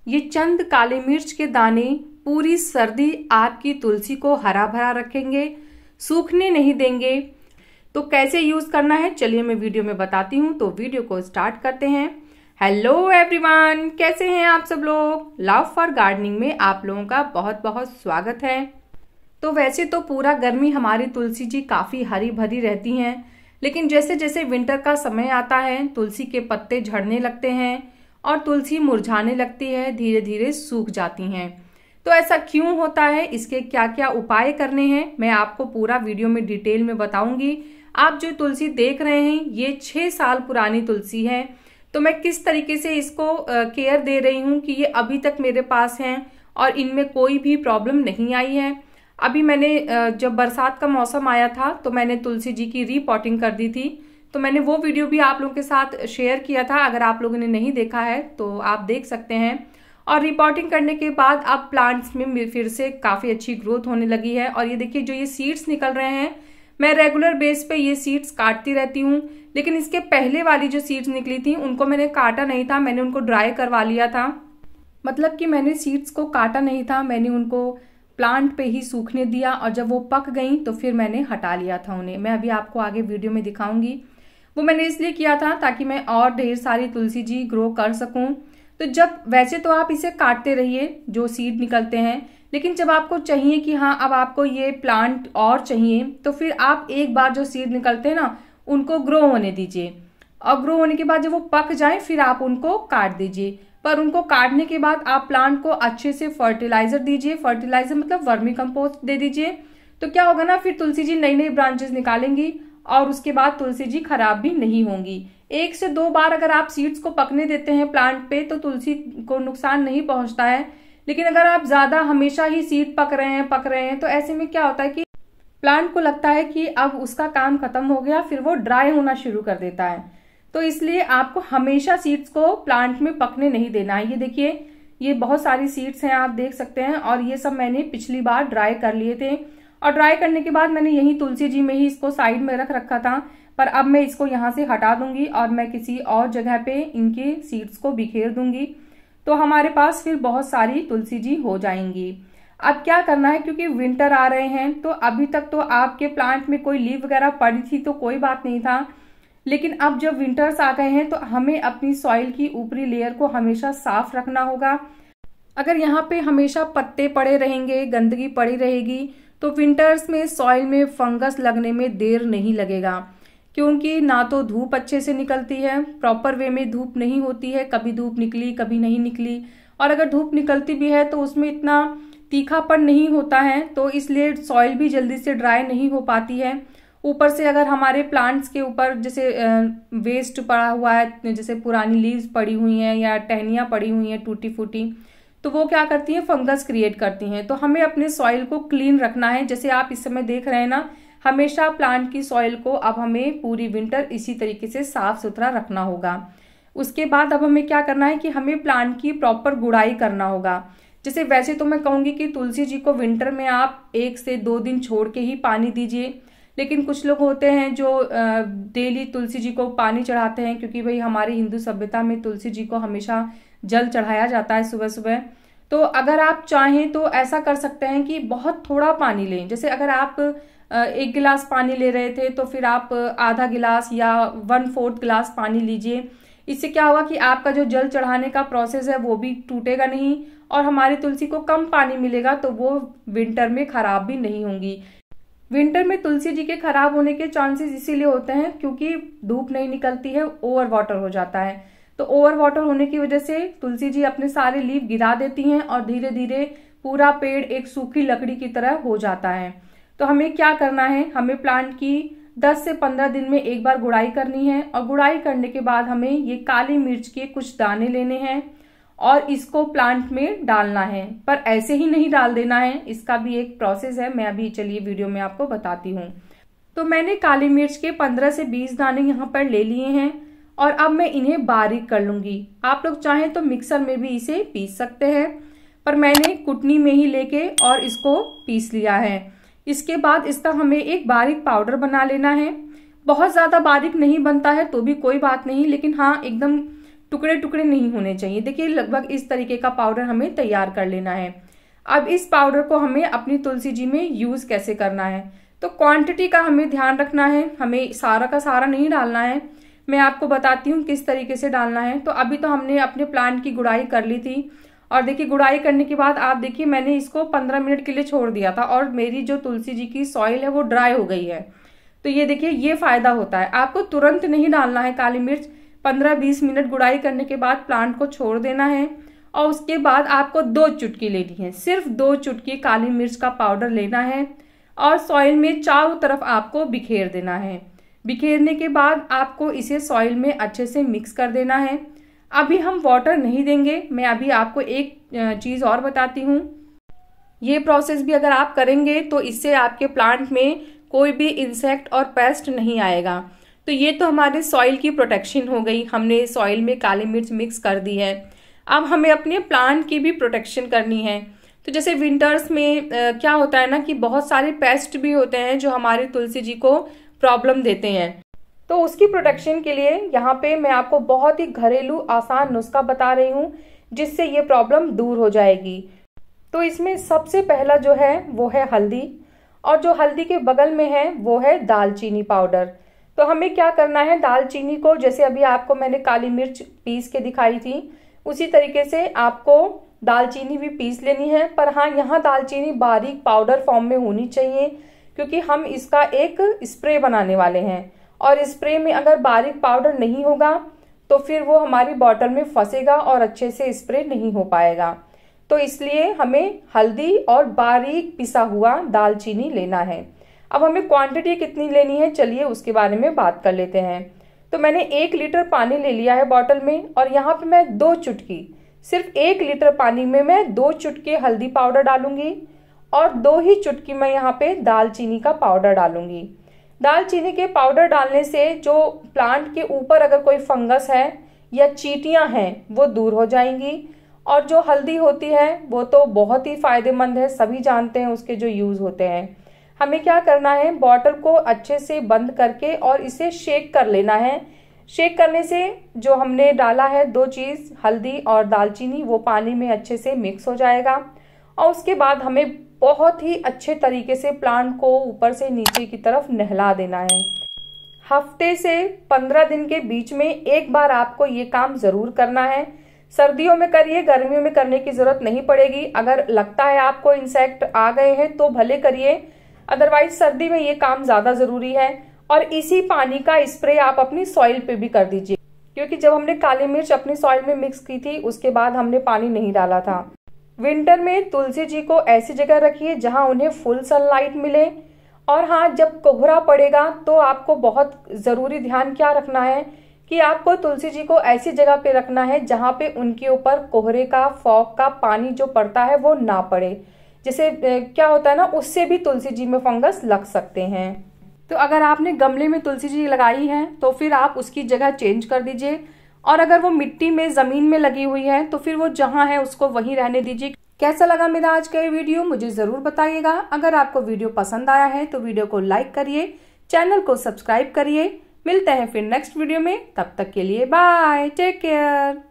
ये चंद काली मिर्च के दाने पूरी सर्दी आपकी तुलसी को हरा भरा रखेंगे, सूखने नहीं देंगे। तो कैसे यूज करना है चलिए मैं वीडियो में बताती हूँ। तो वीडियो को स्टार्ट करते हैं। हेलो एवरीवन, कैसे हैं आप सब लोग। लव फॉर गार्डनिंग में आप लोगों का बहुत बहुत स्वागत है। तो वैसे तो पूरा गर्मी हमारी तुलसी जी काफी हरी भरी रहती हैं, लेकिन जैसे जैसे विंटर का समय आता है तुलसी के पत्ते झड़ने लगते हैं और तुलसी मुरझाने लगती है, धीरे धीरे सूख जाती हैं। तो ऐसा क्यों होता है, इसके क्या क्या उपाय करने हैं, मैं आपको पूरा वीडियो में डिटेल में बताऊंगी। आप जो तुलसी देख रहे हैं ये 6 साल पुरानी तुलसी है। तो मैं किस तरीके से इसको केयर दे रही हूँ कि ये अभी तक मेरे पास हैं और इनमें कोई भी प्रॉब्लम नहीं आई है। अभी मैंने जब बरसात का मौसम आया था तो मैंने तुलसी जी की रीपॉटिंग कर दी थी। तो मैंने वो वीडियो भी आप लोगों के साथ शेयर किया था, अगर आप लोगों ने नहीं देखा है तो आप देख सकते हैं। और रिपोर्टिंग करने के बाद अब प्लांट्स में फिर से काफ़ी अच्छी ग्रोथ होने लगी है। और ये देखिए जो ये सीड्स निकल रहे हैं, मैं रेगुलर बेस पे ये सीड्स काटती रहती हूँ, लेकिन इसके पहले वाली जो सीड्स निकली थी उनको मैंने काटा नहीं था, मैंने उनको ड्राई करवा लिया था। मतलब कि मैंने सीड्स को काटा नहीं था, मैंने उनको प्लांट पे ही सूखने दिया और जब वो पक गई तो फिर मैंने हटा लिया था उन्हें। मैं अभी आपको आगे वीडियो में दिखाऊंगी। वो मैंने इसलिए किया था ताकि मैं और ढेर सारी तुलसी जी ग्रो कर सकूं। तो जब वैसे तो आप इसे काटते रहिए जो सीड निकलते हैं, लेकिन जब आपको चाहिए कि हाँ अब आपको ये प्लांट और चाहिए तो फिर आप एक बार जो सीड निकलते हैं ना उनको ग्रो होने दीजिए, और ग्रो होने के बाद जब वो पक जाए फिर आप उनको काट दीजिए। पर उनको काटने के बाद आप प्लांट को अच्छे से फर्टिलाइजर दीजिए। फर्टिलाइजर मतलब वर्मी कंपोस्ट दे दीजिए। तो क्या होगा ना, फिर तुलसी जी नई नई ब्रांचेस निकालेंगी और उसके बाद तुलसी जी खराब भी नहीं होंगी। 1 से 2 बार अगर आप सीड्स को पकने देते हैं प्लांट पे तो तुलसी को नुकसान नहीं पहुंचता है। लेकिन अगर आप ज्यादा हमेशा ही सीड पक रहे हैं तो ऐसे में क्या होता है कि प्लांट को लगता है कि अब उसका काम खत्म हो गया, फिर वो ड्राई होना शुरू कर देता है। तो इसलिए आपको हमेशा सीड्स को प्लांट में पकने नहीं देना है। ये देखिए ये बहुत सारी सीड्स हैं, आप देख सकते हैं, और ये सब मैंने पिछली बार ड्राई कर लिए थे। और ड्राई करने के बाद मैंने यही तुलसी जी में ही इसको साइड में रख रखा था। पर अब मैं इसको यहाँ से हटा दूंगी और मैं किसी और जगह पे इनके सीड्स को बिखेर दूंगी, तो हमारे पास फिर बहुत सारी तुलसी जी हो जाएंगी। अब क्या करना है, क्योंकि विंटर आ रहे हैं तो अभी तक तो आपके प्लांट में कोई लीफ वगैरह पड़ी थी तो कोई बात नहीं था, लेकिन अब जब विंटर्स आ गए हैं तो हमें अपनी सॉइल की ऊपरी लेयर को हमेशा साफ रखना होगा। अगर यहाँ पे हमेशा पत्ते पड़े रहेंगे, गंदगी पड़ी रहेगी, तो विंटर्स में सॉइल में फंगस लगने में देर नहीं लगेगा, क्योंकि ना तो धूप अच्छे से निकलती है, प्रॉपर वे में धूप नहीं होती है, कभी धूप निकली कभी नहीं निकली, और अगर धूप निकलती भी है तो उसमें इतना तीखापन नहीं होता है, तो इसलिए सॉइल भी जल्दी से ड्राई नहीं हो पाती है। ऊपर से अगर हमारे प्लांट्स के ऊपर जैसे वेस्ट पड़ा हुआ है, जैसे पुरानी लीव्स पड़ी हुई हैं या टहनियाँ पड़ी हुई हैं टूटी फूटी, तो वो क्या करती हैं, फंगस क्रिएट करती हैं। तो हमें अपने सॉइल को क्लीन रखना है। जैसे आप इस समय देख रहे हैं ना, हमेशा प्लांट की सॉइल को अब हमें पूरी विंटर इसी तरीके से साफ सुथरा रखना होगा। उसके बाद अब हमें क्या करना है कि हमें प्लांट की प्रॉपर गुड़ाई करना होगा। जैसे वैसे तो मैं कहूँगी कि तुलसी जी को विंटर में आप 1 से 2 दिन छोड़ के ही पानी दीजिए, लेकिन कुछ लोग होते हैं जो डेली तुलसी जी को पानी चढ़ाते हैं, क्योंकि भाई हमारी हिंदू सभ्यता में तुलसी जी को हमेशा जल चढ़ाया जाता है सुबह सुबह। तो अगर आप चाहें तो ऐसा कर सकते हैं कि बहुत थोड़ा पानी लें। जैसे अगर आप 1 गिलास पानी ले रहे थे तो फिर आप आधा गिलास या 1/4 गिलास पानी लीजिए। इससे क्या होगा कि आपका जो जल चढ़ाने का प्रोसेस है वो भी टूटेगा नहीं, और हमारी तुलसी को कम पानी मिलेगा तो वो विंटर में खराब भी नहीं होंगी। विंटर में तुलसी जी के खराब होने के चांसेस इसीलिए होते हैं क्योंकि धूप नहीं निकलती है, ओवर वाटर हो जाता है। तो ओवर वाटर होने की वजह से तुलसी जी अपने सारे लीफ गिरा देती हैं और धीरे धीरे पूरा पेड़ एक सूखी लकड़ी की तरह हो जाता है। तो हमें क्या करना है, हमें प्लांट की 10 से 15 दिन में एक बार गुड़ाई करनी है, और गुड़ाई करने के बाद हमें ये काली मिर्च के कुछ दाने लेने हैं और इसको प्लांट में डालना है। पर ऐसे ही नहीं डाल देना है, इसका भी एक प्रोसेस है, मैं अभी चलिए वीडियो में आपको बताती हूँ। तो मैंने काली मिर्च के 15 से 20 दाने यहाँ पर ले लिए हैं और अब मैं इन्हें बारीक कर लूंगी। आप लोग चाहें तो मिक्सर में भी इसे पीस सकते हैं, पर मैंने कुटनी में ही लेके और इसको पीस लिया है। इसके बाद इसका हमें एक बारीक पाउडर बना लेना है। बहुत ज्यादा बारीक नहीं बनता है तो भी कोई बात नहीं, लेकिन हाँ एकदम टुकड़े टुकड़े नहीं होने चाहिए। देखिए लगभग इस तरीके का पाउडर हमें तैयार कर लेना है। अब इस पाउडर को हमें अपनी तुलसी जी में यूज कैसे करना है, तो क्वांटिटी का हमें ध्यान रखना है, हमें सारा का सारा नहीं डालना है। मैं आपको बताती हूँ किस तरीके से डालना है। तो अभी तो हमने अपने प्लांट की गुड़ाई कर ली थी और देखिए गुड़ाई करने के बाद आप देखिए मैंने इसको 15 मिनट के लिए छोड़ दिया था और मेरी जो तुलसी जी की सॉइल है वो ड्राई हो गई है। तो ये देखिए ये फायदा होता है। आपको तुरंत नहीं डालना है काली मिर्च, 15-20 मिनट गुड़ाई करने के बाद प्लांट को छोड़ देना है और उसके बाद आपको 2 चुटकी लेनी है, सिर्फ 2 चुटकी काली मिर्च का पाउडर लेना है और सॉइल में चारों तरफ आपको बिखेर देना है। बिखेरने के बाद आपको इसे सॉइल में अच्छे से मिक्स कर देना है। अभी हम वाटर नहीं देंगे। मैं अभी आपको एक चीज और बताती हूँ। ये प्रोसेस भी अगर आप करेंगे तो इससे आपके प्लांट में कोई भी इंसेक्ट और पेस्ट नहीं आएगा। तो ये तो हमारे सॉइल की प्रोटेक्शन हो गई, हमने सॉइल में काली मिर्च मिक्स कर दी है। अब हमें अपने प्लांट की भी प्रोटेक्शन करनी है। तो जैसे विंटर्स में क्या होता है ना कि बहुत सारे पेस्ट भी होते हैं जो हमारी तुलसी जी को प्रॉब्लम देते हैं। तो उसकी प्रोटेक्शन के लिए यहाँ पे मैं आपको बहुत ही घरेलू आसान नुस्खा बता रही हूँ जिससे ये प्रॉब्लम दूर हो जाएगी। तो इसमें सबसे पहला जो है वो है हल्दी, और जो हल्दी के बगल में है वो है दालचीनी पाउडर। तो हमें क्या करना है, दालचीनी को जैसे अभी आपको मैंने काली मिर्च पीस के दिखाई थी उसी तरीके से आपको दालचीनी भी पीस लेनी है। पर हाँ, यहाँ दालचीनी बारीक पाउडर फॉर्म में होनी चाहिए क्योंकि हम इसका एक स्प्रे बनाने वाले हैं और स्प्रे में अगर बारीक पाउडर नहीं होगा तो फिर वो हमारी बॉटल में फंसेगा और अच्छे से स्प्रे नहीं हो पाएगा। तो इसलिए हमें हल्दी और बारीक पिसा हुआ दालचीनी लेना है। अब हमें क्वांटिटी कितनी लेनी है चलिए उसके बारे में बात कर लेते हैं। तो मैंने 1 लीटर पानी ले लिया है बॉटल में और यहाँ पे मैं 2 चुटकी, सिर्फ 1 लीटर पानी में मैं 2 चुटकी हल्दी पाउडर डालूंगी और 2 ही चुटकी मैं यहाँ पे दालचीनी का पाउडर डालूंगी। दालचीनी के पाउडर डालने से जो प्लांट के ऊपर अगर कोई फंगस है या चींटियां हैं वो दूर हो जाएंगी। और जो हल्दी होती है वो तो बहुत ही फायदेमंद है, सभी जानते हैं उसके जो यूज होते हैं। हमें क्या करना है, बॉटल को अच्छे से बंद करके और इसे शेक कर लेना है। शेक करने से जो हमने डाला है 2 चीज हल्दी और दालचीनी वो पानी में अच्छे से मिक्स हो जाएगा और उसके बाद हमें बहुत ही अच्छे तरीके से प्लांट को ऊपर से नीचे की तरफ नहला देना है। हफ्ते से 15 दिन के बीच में एक बार आपको ये काम जरूर करना है। सर्दियों में करिए, गर्मियों में करने की जरूरत नहीं पड़ेगी। अगर लगता है आपको इंसेक्ट आ गए हैं तो भले करिए, अदरवाइज सर्दी में ये काम ज्यादा जरूरी है। और इसी पानी का स्प्रे आप अपनी सॉइल पे भी कर दीजिए क्योंकि जब हमने काली मिर्च अपनी सॉइल में मिक्स की थी उसके बाद हमने पानी नहीं डाला था। विंटर में तुलसी जी को ऐसी जगह रखिए जहां उन्हें फुल सनलाइट मिले। और हाँ, जब कोहरा पड़ेगा तो आपको बहुत जरूरी ध्यान क्या रखना है कि आपको तुलसी जी को ऐसी जगह पे रखना है जहां पे उनके ऊपर कोहरे का, फॉग का पानी जो पड़ता है वो ना पड़े। जैसे क्या होता है ना, उससे भी तुलसी जी में फंगस लग सकते हैं। तो अगर आपने गमले में तुलसी जी लगाई है तो फिर आप उसकी जगह चेंज कर दीजिए, और अगर वो मिट्टी में, जमीन में लगी हुई है तो फिर वो जहां है उसको वहीं रहने दीजिए। कैसा लगा मेरा आज का ये वीडियो मुझे जरूर बताइएगा। अगर आपको वीडियो पसंद आया है तो वीडियो को लाइक करिए, चैनल को सब्सक्राइब करिए। मिलते हैं फिर नेक्स्ट वीडियो में, तब तक के लिए बाय, टेक केयर।